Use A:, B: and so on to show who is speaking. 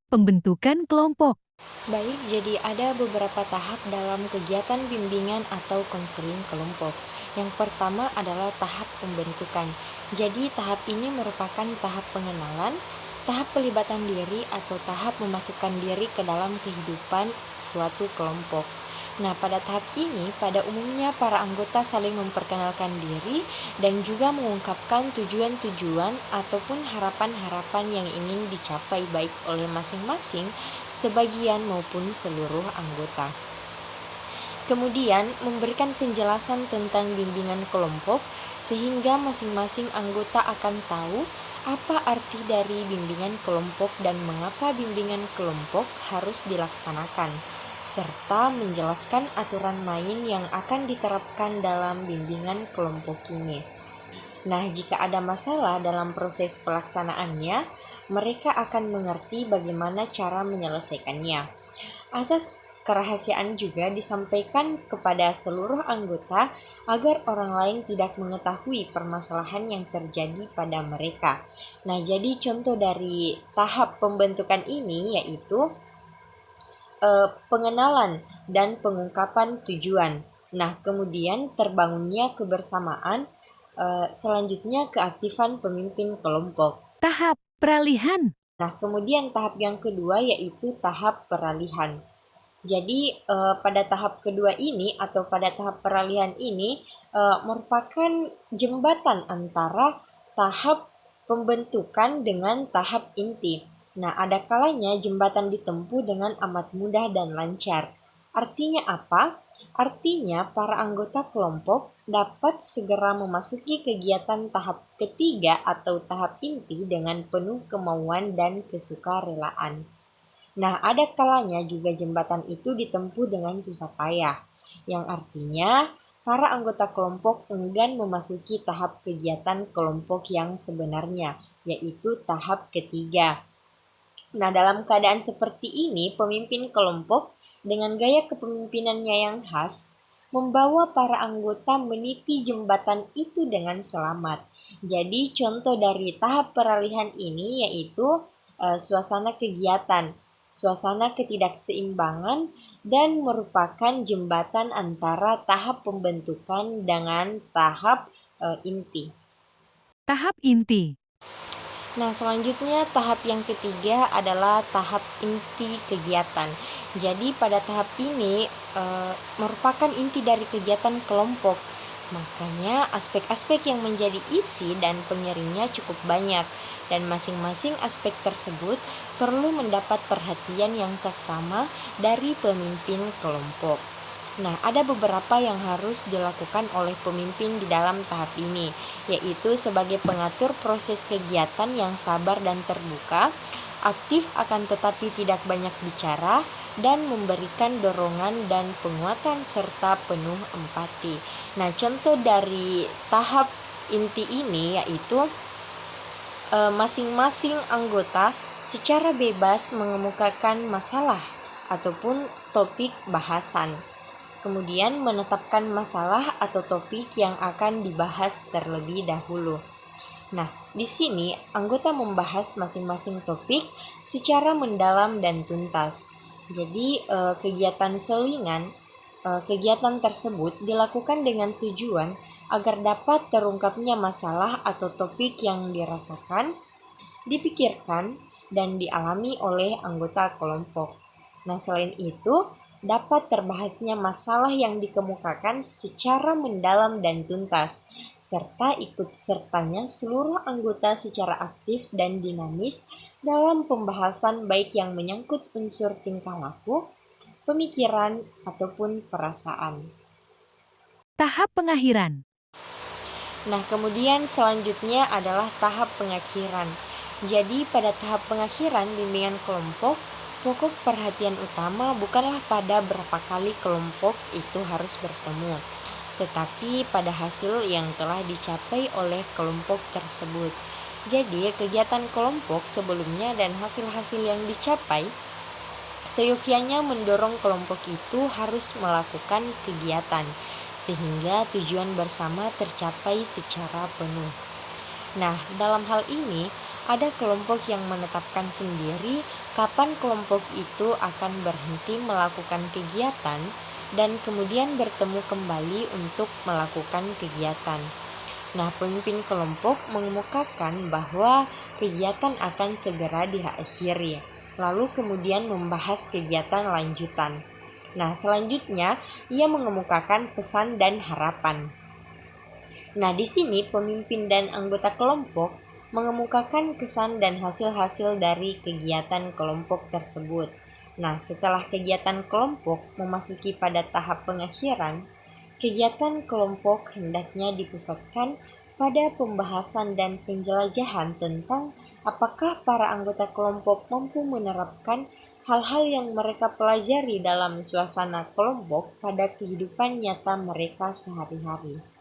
A: Pembentukan kelompok.
B: Baik, jadi ada beberapa tahap dalam kegiatan bimbingan atau konseling kelompok. Yang pertama adalah tahap pembentukan. Jadi tahap ini merupakan tahap pengenalan, tahap pelibatan diri atau tahap memasukkan diri ke dalam kehidupan suatu kelompok. Nah, pada tahap ini, pada umumnya para anggota saling memperkenalkan diri dan juga mengungkapkan tujuan-tujuan ataupun harapan-harapan yang ingin dicapai baik oleh masing-masing, sebagian maupun seluruh anggota. Kemudian, memberikan penjelasan tentang bimbingan kelompok sehingga masing-masing anggota akan tahu apa arti dari bimbingan kelompok dan mengapa bimbingan kelompok harus dilaksanakan, serta menjelaskan aturan main yang akan diterapkan dalam bimbingan kelompok ini. Nah, jika ada masalah dalam proses pelaksanaannya, mereka akan mengerti bagaimana cara menyelesaikannya. Asas kerahasiaan juga disampaikan kepada seluruh anggota agar orang lain tidak mengetahui permasalahan yang terjadi pada mereka. Nah, jadi contoh dari tahap pembentukan ini yaitu pengenalan dan pengungkapan tujuan. Nah, kemudian terbangunnya kebersamaan, selanjutnya keaktifan pemimpin kelompok.
A: Tahap peralihan.
B: Nah, kemudian tahap yang kedua yaitu tahap peralihan. Jadi pada tahap kedua ini atau pada tahap peralihan ini merupakan jembatan antara tahap pembentukan dengan tahap inti. Nah, ada kalanya jembatan ditempuh dengan amat mudah dan lancar. Artinya apa? Artinya para anggota kelompok dapat segera memasuki kegiatan tahap ketiga atau tahap inti dengan penuh kemauan dan kesukarelaan. Nah, ada kalanya juga jembatan itu ditempuh dengan susah payah, yang artinya para anggota kelompok enggan memasuki tahap kegiatan kelompok yang sebenarnya, yaitu tahap ketiga. Nah, dalam keadaan seperti ini, pemimpin kelompok dengan gaya kepemimpinannya yang khas membawa para anggota meniti jembatan itu dengan selamat. Jadi, contoh dari tahap peralihan ini yaitu suasana kegiatan, suasana ketidakseimbangan, dan merupakan jembatan antara tahap pembentukan dengan tahap inti.
A: Tahap inti.
B: Nah, selanjutnya tahap yang ketiga adalah tahap inti kegiatan. Jadi pada tahap ini merupakan inti dari kegiatan kelompok. Makanya aspek-aspek yang menjadi isi dan pengiringnya cukup banyak, dan masing-masing aspek tersebut perlu mendapat perhatian yang saksama dari pemimpin kelompok. Nah, ada beberapa yang harus dilakukan oleh pemimpin di dalam tahap ini, yaitu sebagai pengatur proses kegiatan yang sabar dan terbuka, aktif akan tetapi tidak banyak bicara, dan memberikan dorongan dan penguatan serta penuh empati. Nah, contoh dari tahap inti ini yaitu masing-masing anggota secara bebas mengemukakan masalah ataupun topik bahasan. Kemudian menetapkan masalah atau topik yang akan dibahas terlebih dahulu. Nah, di sini anggota membahas masing-masing topik secara mendalam dan tuntas. Jadi kegiatan tersebut dilakukan dengan tujuan agar dapat terungkapnya masalah atau topik yang dirasakan, dipikirkan, dan dialami oleh anggota kelompok. Nah, selain itu, dapat terbahasnya masalah yang dikemukakan secara mendalam dan tuntas, serta ikut sertanya seluruh anggota secara aktif dan dinamis dalam pembahasan baik yang menyangkut unsur tingkah laku, pemikiran, ataupun perasaan.
A: Tahap pengakhiran.
B: Nah, kemudian selanjutnya adalah tahap pengakhiran. Jadi pada tahap pengakhiran bimbingan kelompok, pokok perhatian utama bukanlah pada berapa kali kelompok itu harus bertemu, tetapi pada hasil yang telah dicapai oleh kelompok tersebut. Jadi, kegiatan kelompok sebelumnya dan hasil-hasil yang dicapai seyogyanya mendorong kelompok itu harus melakukan kegiatan sehingga tujuan bersama tercapai secara penuh. Nah, dalam hal ini ada kelompok yang menetapkan sendiri kapan kelompok itu akan berhenti melakukan kegiatan dan kemudian bertemu kembali untuk melakukan kegiatan. Nah, pemimpin kelompok mengemukakan bahwa kegiatan akan segera diakhiri, lalu kemudian membahas kegiatan lanjutan. Nah, selanjutnya ia mengemukakan pesan dan harapan. Nah, di sini pemimpin dan anggota kelompok mengemukakan kesan dan hasil-hasil dari kegiatan kelompok tersebut. Nah, setelah kegiatan kelompok memasuki pada tahap pengakhiran, kegiatan kelompok hendaknya dipusatkan pada pembahasan dan penjelajahan tentang apakah para anggota kelompok mampu menerapkan hal-hal yang mereka pelajari dalam suasana kelompok pada kehidupan nyata mereka sehari-hari.